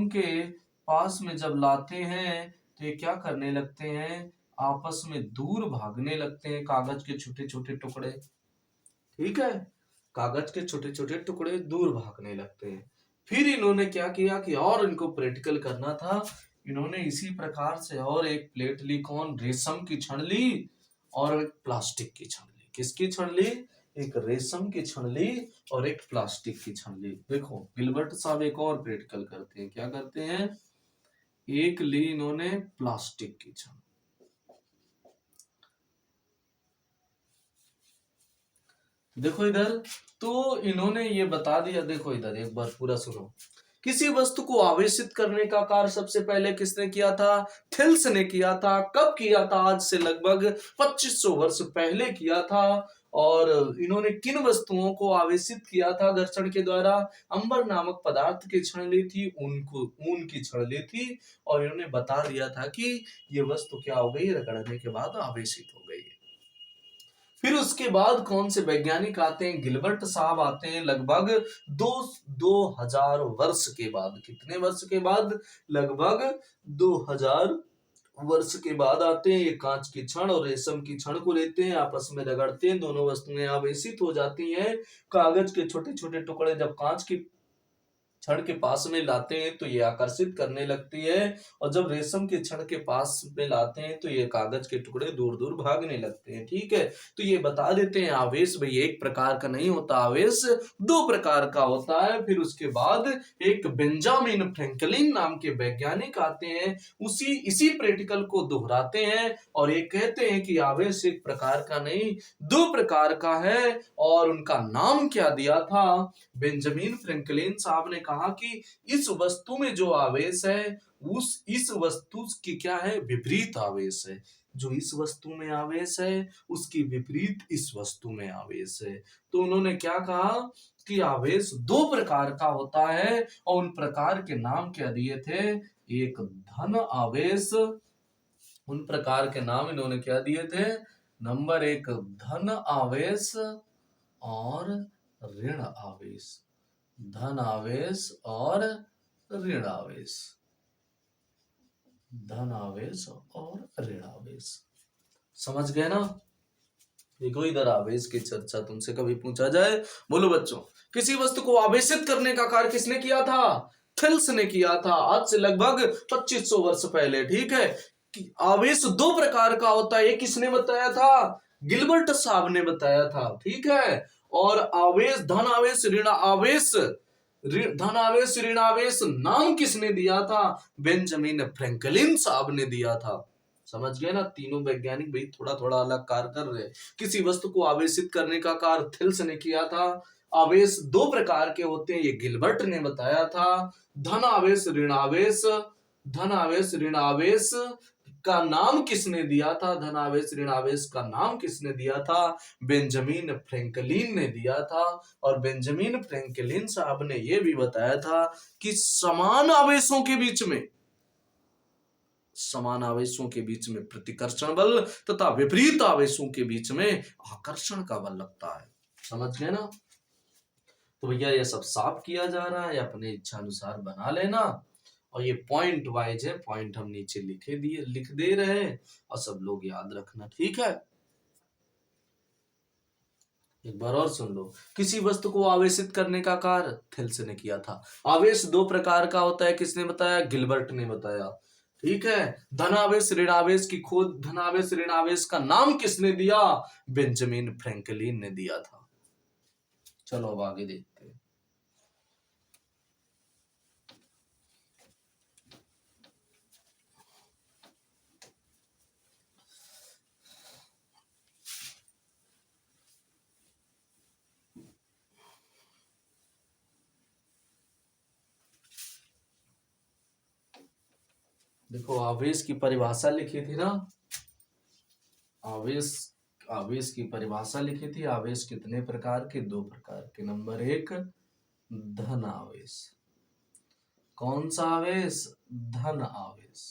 के पास में जब लाते हैं तो ये क्या करने लगते हैं? आपस में दूर भागने लगते हैं कागज के छोटे छोटे टुकड़े। ठीक है, कागज के छोटे छोटे टुकड़े दूर भागने लगते हैं। फिर इन्होंने क्या किया कि और इनको प्रैक्टिकल करना था। इन्होंने इसी प्रकार से और एक प्लेट ली। कौन? रेशम की छड़ ली और एक प्लास्टिक की छड़ ली। किसकी छड़ ली? एक रेशम की छड़ ली और एक प्लास्टिक की छड़ ली। देखो गिलबर्ट साहब एक और प्रैक्टिकल करते हैं। क्या करते हैं? एक ली इन्होंने प्लास्टिक की छड़। देखो इधर, तो इन्होंने ये बता दिया। देखो इधर एक बार पूरा सुनो। किसी वस्तु को आवेशित करने का कार्य सबसे पहले किसने किया था? थिल्स ने किया था। कब किया था? आज से लगभग 2500 वर्ष पहले किया था। और इन्होंने किन वस्तुओं को आवेशित किया था घर्षण के द्वारा? अंबर नामक पदार्थ की क्षण ली थी, ऊन की क्षण ली थी, और इन्होंने बता दिया था कि ये वस्तु क्या हो गई, रगड़ने के बाद आवेशित हो गई है। फिर उसके बाद कौन से वैज्ञानिक आते हैं? गिलबर्ट साहब आते हैं लगभग 2000 वर्ष के बाद। कितने वर्ष के बाद? लगभग 2000 वर्ष के बाद आते हैं। ये कांच की छड़ और रेशम की छड़ को लेते हैं, आपस में रगड़ते हैं, दोनों वस्तुएं आवेशित हो जाती हैं। कागज के छोटे छोटे टुकड़े जब कांच की छड़ के पास में लाते हैं तो ये आकर्षित करने लगती है, और जब रेशम के छड़ के पास में लाते हैं तो ये कागज के टुकड़े दूर दूर भागने लगते हैं। ठीक है, तो ये बता देते हैं आवेश भाई एक प्रकार का नहीं होता, आवेश दो प्रकार का होता है। फिर उसके बाद एक बेंजामिन फ्रैंकलिन नाम के वैज्ञानिक आते हैं, इसी प्रैक्टिकल को दोहराते हैं और ये कहते हैं कि आवेश एक प्रकार का नहीं, दो प्रकार का है। और उनका नाम क्या दिया था? बेंजामिन फ्रैंकलिन साहब ने कहा कि इस वस्तु में जो आवेश है इस वस्तु की क्या है? विपरीत आवेश है। जो इस वस्तु में आवेश है उसकी विपरीत इस वस्तु में आवेश है। तो उन्होंने क्या कहा कि आवेश दो प्रकार का होता है, और उन प्रकार के नाम क्या दिए थे? एक धन आवेश, उन प्रकार के नाम इन्होंने क्या दिए थे? नंबर एक धन आवेश और ऋण आवेश। धन आवेश और ऋण आवेश। धन आवेश और ऋण आवेश। समझ गए ना? देखो इधर आवेश की चर्चा तुमसे कभी पूछा जाए, बोलो बच्चों, किसी वस्तु को आवेशित करने का कार्य किसने किया था? थेल्स ने किया था, आज से लगभग 2500 वर्ष पहले। ठीक है, कि आवेश दो प्रकार का होता है, ये किसने बताया था? गिलबर्ट साहब ने बताया था। ठीक है, और आवेश धन आवेश ऋण आवेश, धन आवेश ऋण आवेश नाम किसने दिया था? बेंजामिन फ्रैंकलिन साहब ने दिया था। समझ गए ना? तीनों वैज्ञानिक भाई थोड़ा थोड़ा अलग कार्य कर रहे हैं। किसी वस्तु को आवेशित करने का कार्य थेल्स ने किया था। आवेश दो प्रकार के होते हैं, ये गिलबर्ट ने बताया था। धन आवेश ऋण आवेश, धन आवेश ऋण आवेश का नाम किसने दिया था? धन आवेश ऋण आवेश का नाम किसने दिया था? बेंजामिन फ्रैंकलिन ने दिया था। और बेंजामिन फ्रैंकलिन साहब ने यह भी बताया था कि समान आवेशों के बीच में प्रतिकर्षण बल तथा विपरीत आवेशों के बीच में आकर्षण का बल लगता है। समझ गए ना? तो भैया ये सब साफ किया जा रहा है, अपने इच्छा अनुसार बना लेना। और ये पॉइंट वाइज है, पॉइंट हम नीचे लिख दे रहे हैं, और सब लोग याद रखना। ठीक है, एक बार और सुन लो। किसी वस्तु को आवेशित करने का कार्य थेल्स ने किया था। आवेश दो प्रकार का होता है, किसने बताया? गिलबर्ट ने बताया। ठीक है, धनावेश ऋण आवेश की खोज, धनावेश ऋण आवेश का नाम किसने दिया? बेंजामिन फ्रैंकलिन ने दिया था। चलो अब आगे देखते हैं। देखो आवेश की परिभाषा लिखी थी ना, आवेश की परिभाषा लिखी थी। आवेश कितने प्रकार के? दो प्रकार के। नंबर एक धन आवेश। कौन सा आवेश? धन आवेश।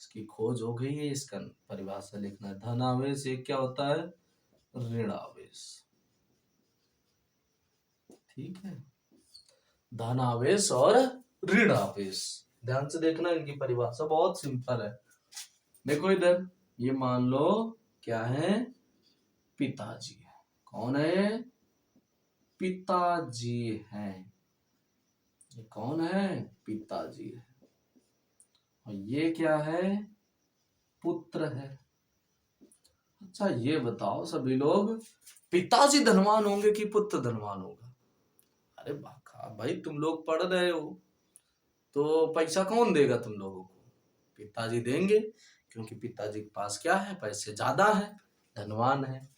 इसकी खोज हो गई है, इसका परिभाषा लिखना है। धन आवेश एक क्या होता है? ऋण आवेश। ठीक है, धन आवेश और ऋण आवेश। ध्यान से देखना, इनकी परिभाषा बहुत सिंपल है। देखो इधर, ये मान लो क्या है? पिताजी है। कौन है? पिताजी है। ये कौन है? पिताजी है। और ये क्या है? पुत्र है। अच्छा ये बताओ सभी लोग, पिताजी धनवान होंगे कि पुत्र धनवान होगा? अरे भाई तुम लोग पढ़ रहे हो तो पैसा कौन देगा तुम लोगों को? पिताजी देंगे, क्योंकि पिताजी के पास क्या है? पैसे ज्यादा है, धनवान है।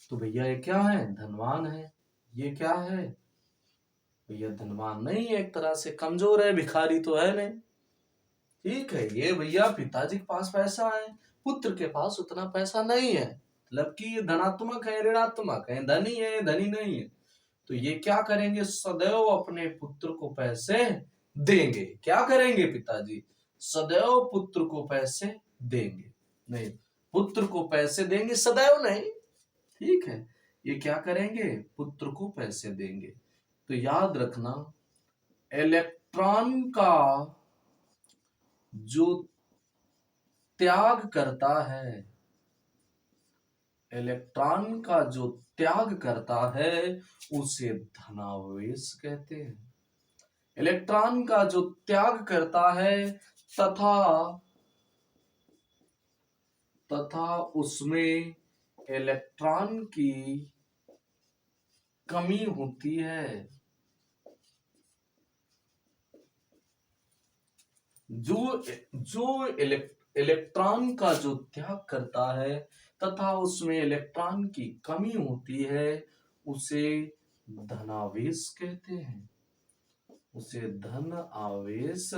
तो भैया ये क्या है? धनवान है। ये क्या है? भैया धनवान नहीं है, एक तरह से कमजोर है, भिखारी तो है नहीं। ठीक है, ये भैया पिताजी के पास पैसा है, पुत्र के पास उतना पैसा नहीं है। मतलब कि ये धनात्मक है ऋणात्मक है, धनी है धनी नहीं है, तो ये क्या करेंगे, सदैव अपने पुत्र को पैसे देंगे। क्या करेंगे पिताजी, सदैव पुत्र को पैसे देंगे। नहीं, पुत्र को पैसे देंगे, सदैव नहीं, ठीक है, ये क्या करेंगे, पुत्र को पैसे देंगे। तो याद रखना, इलेक्ट्रॉन का जो त्याग करता है, इलेक्ट्रॉन का जो त्याग करता है उसे धनावेश कहते हैं। इलेक्ट्रॉन का जो त्याग करता है तथा उसमें इलेक्ट्रॉन की कमी होती है, जो इलेक्ट्रॉन का जो त्याग करता है तथा उसमें इलेक्ट्रॉन की कमी होती है उसे धनावेश कहते हैं, उसे धन आवेश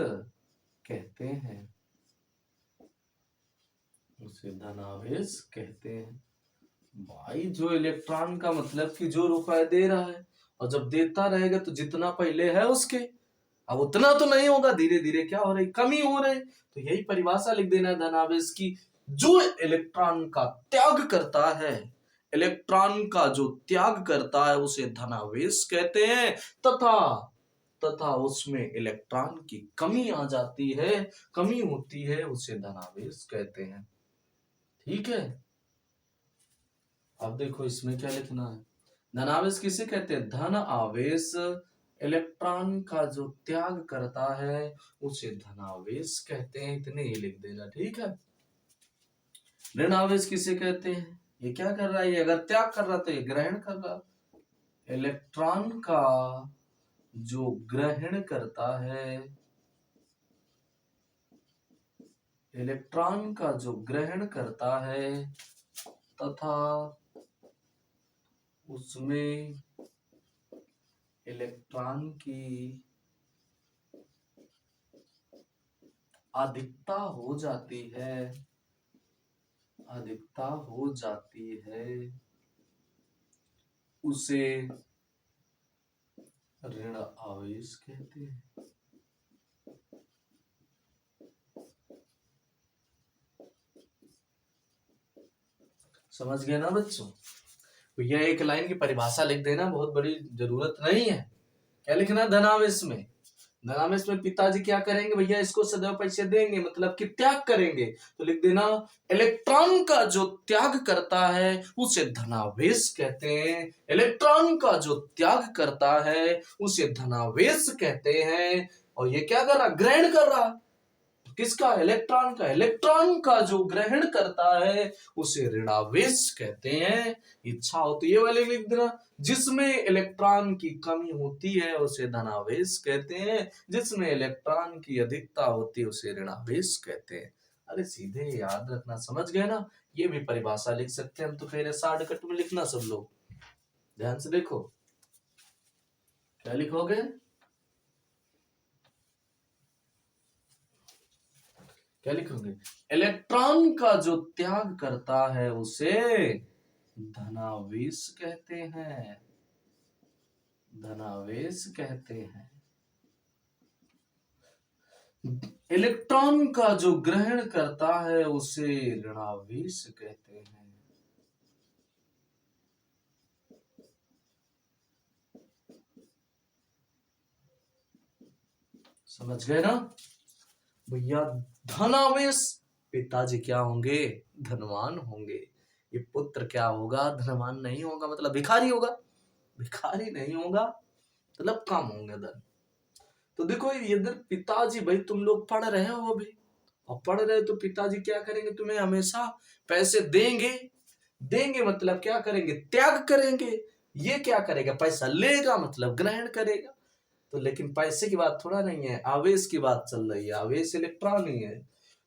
कहते हैं, उसे धनावेश कहते हैं। भाई जो इलेक्ट्रॉन का मतलब कि जो रुपए दे रहा है, और जब देता रहेगा तो जितना पहले है उसके अब उतना तो नहीं होगा, धीरे धीरे क्या हो रही, कमी हो रही। तो यही परिभाषा लिख देना है धनावेश की, जो इलेक्ट्रॉन का त्याग करता है, इलेक्ट्रॉन का जो त्याग करता है उसे धनावेश कहते हैं, तथा उसमें इलेक्ट्रॉन की कमी आ जाती है, कमी होती है, उसे धनावेश कहते हैं। ठीक है, अब देखो इसमें क्या लिखना है, धनावेश किसे कहते हैं, धन आवेश इलेक्ट्रॉन का जो त्याग करता है उसे धनावेश कहते हैं, इतने ही लिख देना। ठीक है, ऋण आवेश किसे कहते हैं, ये क्या कर रहा है, ये अगर त्याग कर रहा तो ये ग्रहण कर रहा, इलेक्ट्रॉन का जो ग्रहण करता है, इलेक्ट्रॉन का जो ग्रहण करता है तथा उसमें इलेक्ट्रॉन की अधिकता हो जाती है, अधिकता हो जाती है, उसे ऋण आवेश कहते हैं। समझ गए ना बच्चों, भैया एक लाइन की परिभाषा लिख देना, बहुत बड़ी जरूरत नहीं है। क्या लिखना, धनावेश में, धनावेश में पिताजी क्या करेंगे भैया, इसको सदैव पैसे देंगे, मतलब कि त्याग करेंगे, तो लिख देना इलेक्ट्रॉन का जो त्याग करता है उसे धनावेश कहते हैं, इलेक्ट्रॉन का जो त्याग करता है उसे धनावेश कहते हैं। और ये क्या कर रहा, ग्रहण कर रहा, किसका, इलेक्ट्रॉन का, इलेक्ट्रॉन का जो ग्रहण करता है उसे ऋणावेश कहते हैं। इच्छा हो तो ये वाले लिख देना, जिसमें इलेक्ट्रॉन की कमी होती है उसे धनावेश कहते हैं, जिसमें इलेक्ट्रॉन की अधिकता होती है उसे ऋणावेश कहते हैं। अरे सीधे याद रखना, समझ गए ना, ये भी परिभाषा लिख सकते हैं हम, तो कह रहे शॉर्टकट में लिखना सब लोग, ध्यान से देखो क्या लिखोगे, क्या लिखोगे, इलेक्ट्रॉन का जो त्याग करता है उसे धनावेश कहते हैं, धनावेश कहते हैं। इलेक्ट्रॉन का जो ग्रहण करता है उसे ऋणावेश कहते हैं। समझ गए ना भैया, धनावेश पिताजी क्या होंगे, धनवान होंगे, ये पुत्र क्या होगा, धनवान नहीं होगा, मतलब भिखारी होगा, भिखारी नहीं होगा, मतलब कम होंगे धन। तो देखो इधर पिताजी, भाई तुम लोग पढ़ रहे हो अभी, और पढ़ रहे हो तो पिताजी क्या करेंगे, तुम्हें हमेशा पैसे देंगे, देंगे मतलब क्या करेंगे, त्याग करेंगे। ये क्या करेगा, पैसा लेगा मतलब ग्रहण करेगा। तो लेकिन पैसे की बात थोड़ा नहीं है, आवेश की बात चल रही है, आवेश इलेक्ट्रॉन ही है।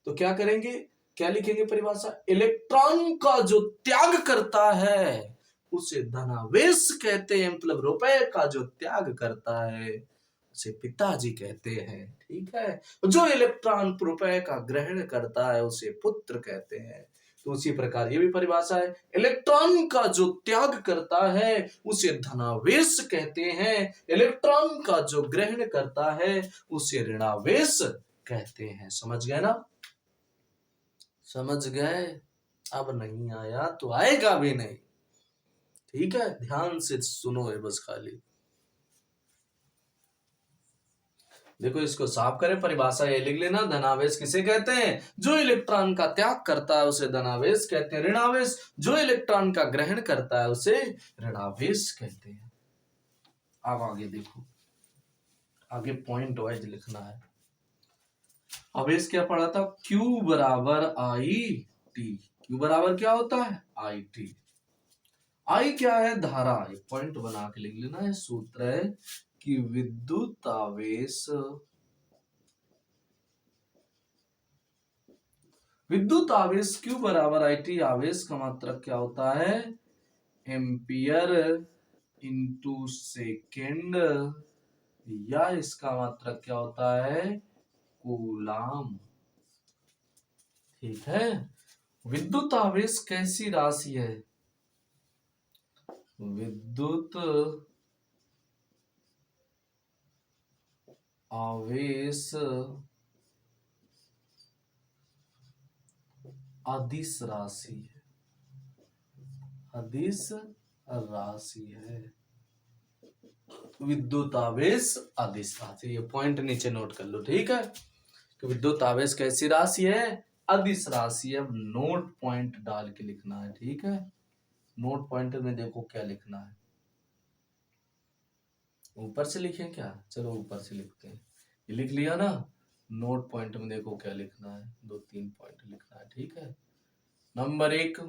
तो क्या करेंगे, क्या लिखेंगे परिभाषा, इलेक्ट्रॉन का जो त्याग करता है उसे धनावेश कहते हैं, मतलब रुपए का जो त्याग करता है उसे पिताजी कहते हैं। ठीक है, जो इलेक्ट्रॉन रुपए का ग्रहण करता है उसे पुत्र कहते हैं। तो उसी प्रकार ये भी परिभाषा है। इलेक्ट्रॉन का जो त्याग करता है उसे धनावेश कहते हैं, इलेक्ट्रॉन का जो ग्रहण करता है उसे ऋणावेश कहते हैं। समझ गए ना? समझ गए? अब नहीं आया तो आएगा भी नहीं। ठीक है, ध्यान से सुनो है बस खाली। देखो इसको साफ करें, परिभाषा ये लिख लेना। धनावेश किसे कहते हैं? जो इलेक्ट्रॉन का त्याग करता है उसे धनावेश कहते हैं। ऋणावेश जो इलेक्ट्रॉन का ग्रहण करता है उसे ऋणावेश कहते हैं। अब आगे देखो, आगे पॉइंट वाइज लिखना है। आवेश क्या पढ़ा था? Q बराबर आई टी। Q बराबर क्या होता है? I T. आई क्या है? धारा। एक पॉइंट बना के लिख लेना है। सूत्र है कि विद्युत आवेश, विद्युत आवेश Q बराबर आई टी। आवेश का मात्रक क्या होता है? एम्पियर इंटू सेकेंड, या इसका मात्रक क्या होता है? कूलाम। ठीक है। विद्युत आवेश कैसी राशि है? विद्युत आवेश अदिश राशि है, अदिश राशि है। विद्युत आवेश अदिश राशि, ये पॉइंट नीचे नोट कर लो। ठीक है, कि विद्युत आवेश कैसी राशि है? अदिश राशि है। अब नोट पॉइंट डाल के लिखना है। ठीक है, नोट पॉइंट में देखो क्या लिखना है। ऊपर से लिखें क्या? चलो ऊपर से लिखते हैं। ये लिख लिया ना? नोट पॉइंट में देखो क्या लिखना है। 2-3 पॉइंट लिखना है। ठीक है। नंबर 1,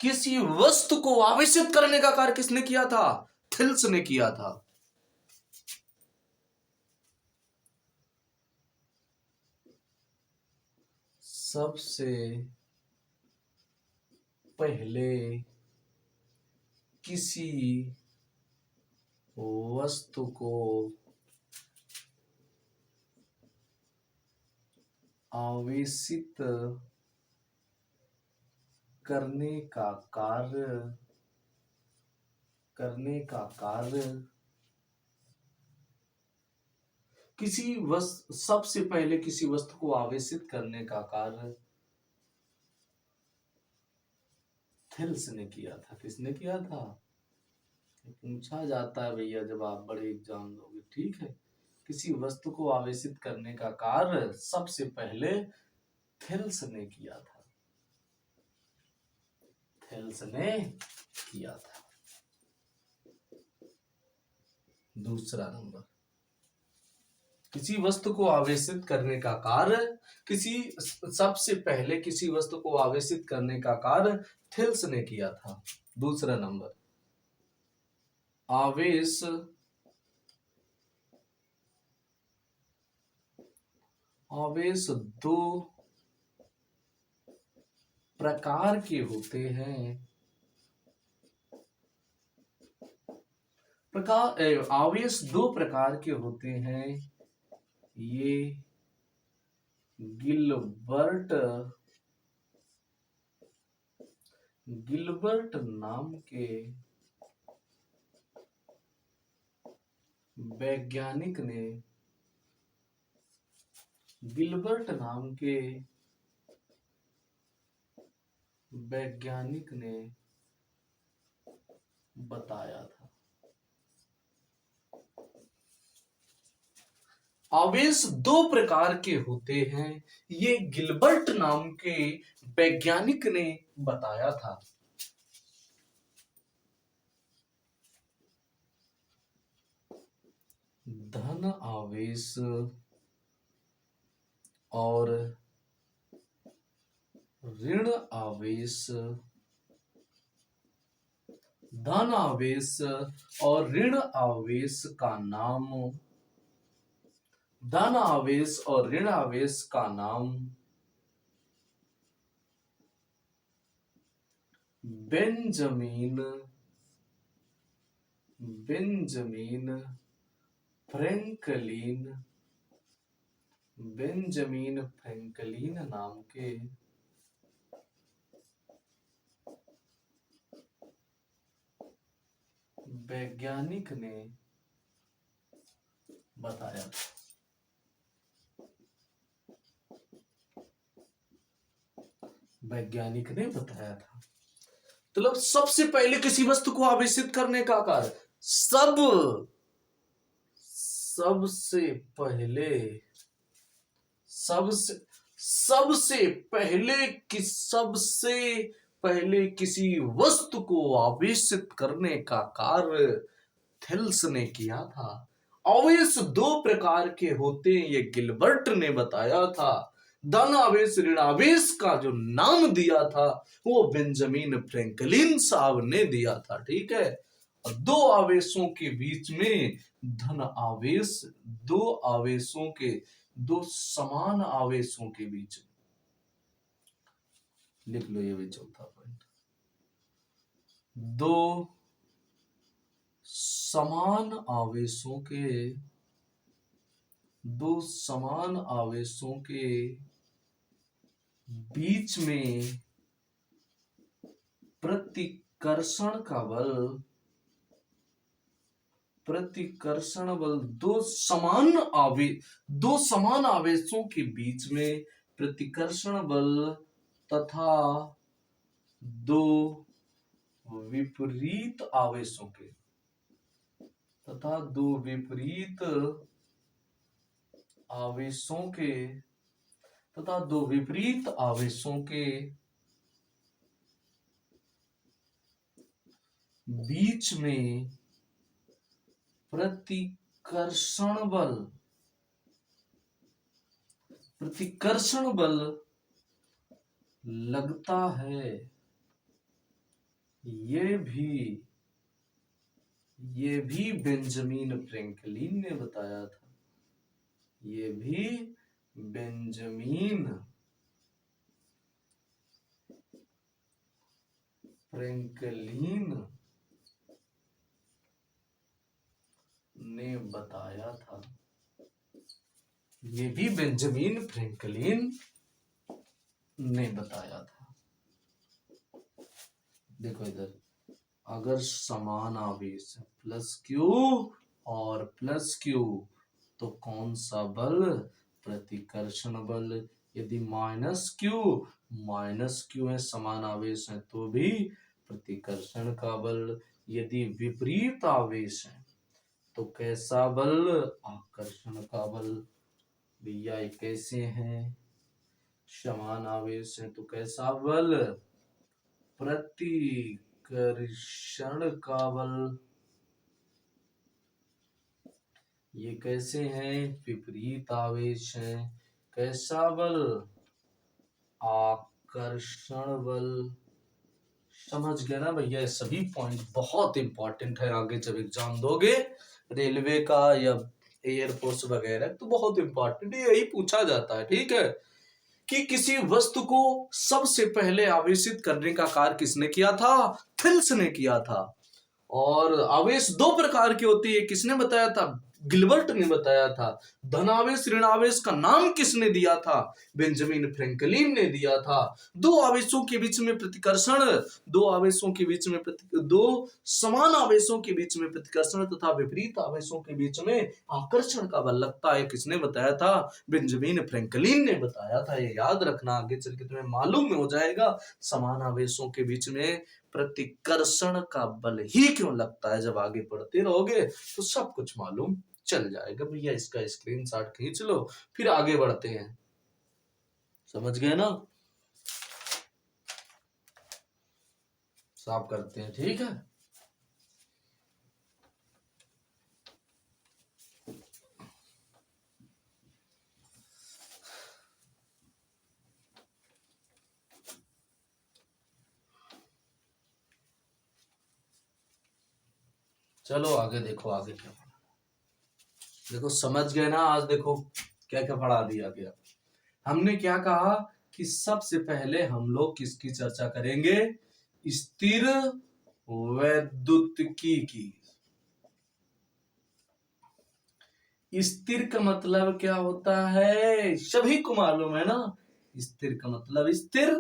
किसी वस्तु को आवेशित करने का कार्य किसने किया था? थिल्स ने किया था। सबसे पहले किसी वस्तु को आवेशित करने का कार्य सबसे पहले किसी वस्तु को आवेशित करने का कार्य थिल्स ने किया था। किसने किया था? पूछा जाता है भैया जब आप बड़े एग्जाम दोगे। ठीक है, किसी वस्तु को आवेशित करने का कार्य सबसे पहले थिल्स ने किया था। थिल्स ने किया था। दूसरा नंबर, किसी वस्तु को आवेशित करने का कार्य सबसे पहले किसी वस्तु को आवेशित करने का कार्य थिल्स ने किया था। दूसरा नंबर, आवेश दो प्रकार के होते हैं। आवेश दो प्रकार के होते हैं। ये गिलबर्ट नाम के वैज्ञानिक ने बताया था। आवेश दो प्रकार के होते हैं, ये गिलबर्ट नाम के वैज्ञानिक ने बताया था। धन आवेश और ऋण आवेश। धन आवेश और ऋण आवेश का नाम बेंजामिन फ्रैंकलिन नाम के वैज्ञानिक ने बताया था। वैज्ञानिक ने बताया था मतलब सबसे पहले किसी वस्तु को आविष्कृत करने का कार्य सबसे पहले सबसे सबसे पहले किसी वस्तु को आविष्कृत करने का कार्य थेल्स ने किया था। आवेश दो प्रकार के होते हैं ये गिलबर्ट ने बताया था। धन आवेश ऋण आवेश का जो नाम दिया था वो बेंजामिन फ्रैंकलिन साहब ने दिया था। ठीक है, और दो आवेशों के बीच में धन आवेश, दो समान आवेशों के बीच में, लिख लो ये भी चौथा पॉइंट, दो समान आवेशों के बीच में प्रतिकर्षण बल दो समान आवेशों के बीच में प्रतिकर्षण बल तथा दो विपरीत आवेशों के बीच में प्रतिकर्षण बल लगता है। ये भी बेंजामिन फ्रैंकलिन ने बताया था। ये भी बेंजामिन फ्रैंकलिन ने बताया था। ये भी बेंजामिन फ्रैंकलिन ने बताया था। देखो इधर, अगर समान आवेश प्लस क्यू और प्लस क्यू तो कौन सा बल? प्रतिकर्षण बल। यदि माइनस क्यू है, समान आवेश है, तो भी प्रतिकर्षण का बल। यदि विपरीत आवेश है तो कैसा बल? आकर्षण का बल। भैया ये कैसे हैं? समान आवेश है तो कैसा बल? प्रतिकर्षण का बल। ये कैसे हैं? विपरीत आवेश है, कैसा बल? आकर्षण बल। समझ गए ना भैया? सभी पॉइंट बहुत इंपॉर्टेंट है। आगे जब एग्जाम दोगे रेलवे का या एयरफोर्स वगैरह तो बहुत इंपॉर्टेंट है, यही पूछा जाता है। ठीक है, कि किसी वस्तु को सबसे पहले आवेशित करने का कार्य किसने किया था? थेल्स ने किया था। और आवेश दो प्रकार के होते हैं, किसने बताया था? गिलबर्ट ने बताया था। धनावेश ऋणावेश का नाम किसने दिया था? बेंजामिन फ्रैंकलिन ने दिया था। दो आवेशों के बीच में प्रतिकर्षण, दो समान आवेशों के बीच में प्रतिकर्षण तथा विपरीत आवेशों के बीच में आकर्षण का बल लगता है। किसने बताया था? बेंजामिन फ्रैंकलिन ने बताया था। ये याद रखना, आगे चल के तुम्हें मालूम हो जाएगा समान आवेशों के बीच में प्रतिकर्षण का बल ही क्यों लगता है। जब आगे पढ़ते रहोगे तो सब कुछ मालूम चल जाएगा। भैया इसका स्क्रीनशॉट खींच लो, फिर आगे बढ़ते हैं। समझ गए ना? साफ करते हैं, ठीक है। चलो आगे देखो, आगे क्या पढ़ा। देखो समझ गए ना? आज देखो क्या क्या पढ़ा दिया गया। हमने क्या कहा कि सबसे पहले हम लोग किसकी चर्चा करेंगे? स्थिर वैद्युतिकी की। स्थिर का मतलब क्या होता है? सभी को मालूम है ना? स्थिर का मतलब स्थिर,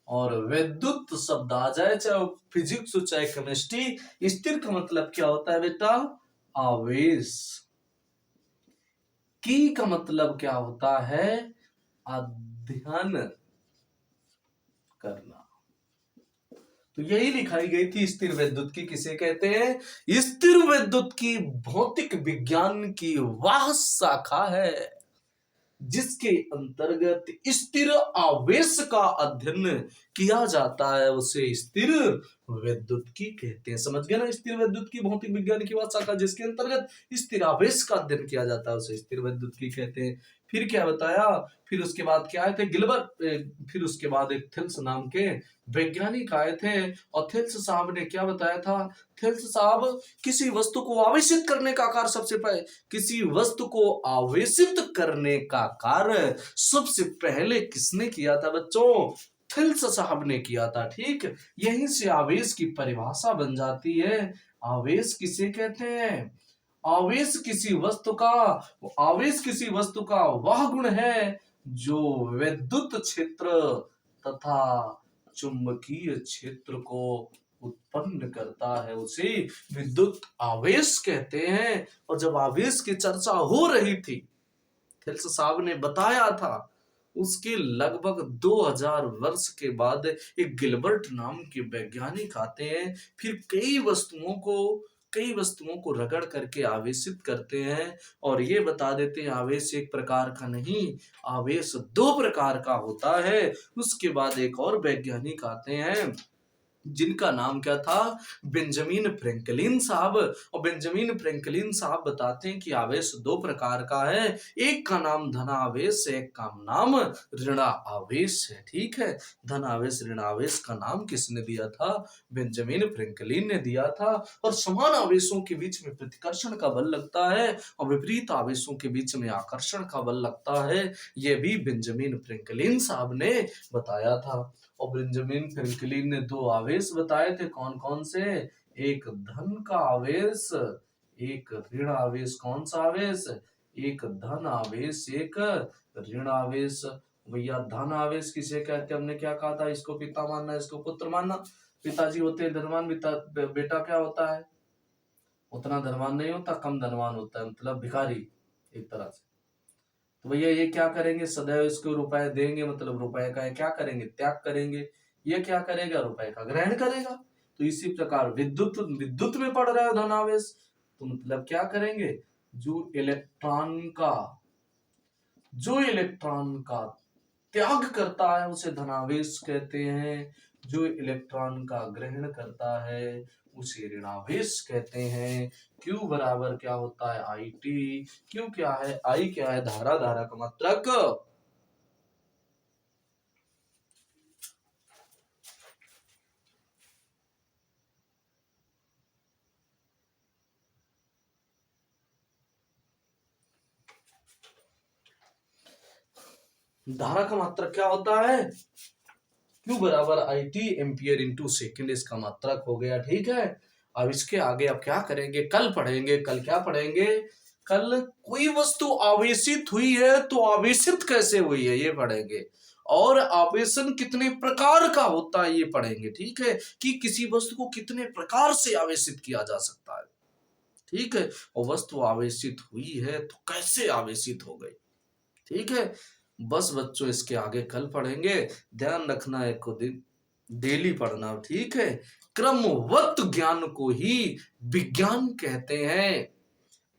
और विद्युत शब्द आ जाए, चाहे फिजिक्स हो चाहे केमिस्ट्री। स्थिर का मतलब क्या होता है बेटा? आवेश। की का मतलब क्या होता है? अध्ययन करना। तो यही लिखाई गई थी स्थिर विद्युत की किसे कहते हैं? स्थिर विद्युत की भौतिक विज्ञान की वह शाखा है जिसके अंतर्गत स्थिर आवेश का अध्ययन किया जाता है, उसे स्थिर विद्युत की कहते हैं। समझ गए ना? स्थिर विद्युत की भौतिक विज्ञान की वह शाखा जिसके अंतर्गत स्थिर आवेश का अध्ययन किया जाता है, उसे स्थिर विद्युत की कहते हैं। फिर क्या बताया? फिर उसके बाद क्या आए थे? फिर उसके बाद एक थेल्स नाम के वैज्ञानिक आए थे, और थेल्स साहब ने क्या बताया था? थेल्स साहब किसी वस्तु को आवेशित करने का कार्य किसी वस्तु को आवेशित करने का कार्य सबसे पहले किसने किया था बच्चों? थेल्स साहब ने किया था। ठीक, यहीं से आवेश की परिभाषा बन जाती है। आवेश किसे कहते हैं? आवेश किसी वस्तु का वह गुण है जो विद्युत क्षेत्र तथा चुंबकीय क्षेत्र को उत्पन्न करता है, उसे विद्युत आवेश कहते हैं। और जब आवेश की चर्चा हो रही थी, थेल्स साहब ने बताया था, उसके लगभग 2000 वर्ष के बाद एक गिलबर्ट नाम के वैज्ञानिक आते हैं, फिर कई वस्तुओं को रगड़ करके आवेशित करते हैं, और ये बता देते हैं आवेश एक प्रकार का नहीं, आवेश 2 प्रकार का होता है। उसके बाद एक और वैज्ञानिक आते हैं जिनका नाम क्या था? बेंजामिन फ्रैंकलिन साहब। और बेंजामिन फ्रैंकलिन साहब बताते हैं कि आवेश 2 प्रकार का है, एक का नाम धन आवेश है, एक का नाम ऋण आवेश है। ठीक है, धन आवेश ऋण आवेश का नाम किसने दिया था? बेंजामिन फ्रैंकलिन ने दिया था। और समान आवेशों के बीच में प्रतिकर्षण का बल लगता है, और विपरीत आवेशों के बीच में आकर्षण का बल लगता है, यह भी बेंजामिन फ्रैंकलिन साहब ने बताया था। और बेंजामिन फ्रैंकलिन ने 2 आवेश बताए थे, कौन कौन से? एक धन का आवेश, एक ऋण आवेश। कौन सा आवेश? एक धन आवेश, एक ऋण आवेश। भैया धन आवेश किसे कहते हैं? हमने क्या कहा था? इसको पिता मानना, इसको पुत्र मानना। पिताजी होते हैं धनवान, बेटा क्या होता है? उतना धनवान नहीं होता, कम धनवान होता है, मतलब भिखारी एक तरह से। तो भैया ये क्या करेंगे? सदैव इसको रुपए देंगे, मतलब रुपए का क्या करेंगे? त्याग करेंगे। ये क्या करेगा? रुपए का ग्रहण करेगा। तो इसी प्रकार विद्युत में पड़ रहा है धनावेश, तो मतलब क्या करेंगे? जो इलेक्ट्रॉन का त्याग करता है उसे धनावेश कहते हैं, जो इलेक्ट्रॉन का ग्रहण करता है उसे ऋणावेश कहते हैं। Q बराबर क्या होता है? IT। Q क्या है? I क्या है? धारा, धारा का मात्रक। धारा का मात्रक क्या होता है? Q बराबर IT एम्पियर इंटू सेकेंड, इसका मात्रक हो गया। ठीक है, अब इसके आगे अब क्या करेंगे? कल पढ़ेंगे। कल क्या पढ़ेंगे? कल कोई वस्तु आवेशित हुई है तो आवेशित कैसे हुई है ये पढ़ेंगे, और आवेशन कितने प्रकार का होता है ये पढ़ेंगे। ठीक है, कि किसी वस्तु को कितने प्रकार से आवेशित किया जा सकता है। ठीक है, और वस्तु आवेशित हुई है तो कैसे आवेशित हो गई। ठीक है, बस बच्चों इसके आगे कल पढ़ेंगे। ध्यान रखना है को दिन डेली पढ़ना। ठीक है, क्रमवत ज्ञान को ही विज्ञान कहते हैं।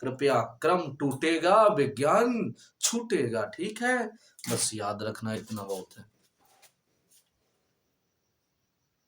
कृपया क्रम टूटेगा, विज्ञान छूटेगा। ठीक है, बस याद रखना, इतना बहुत है।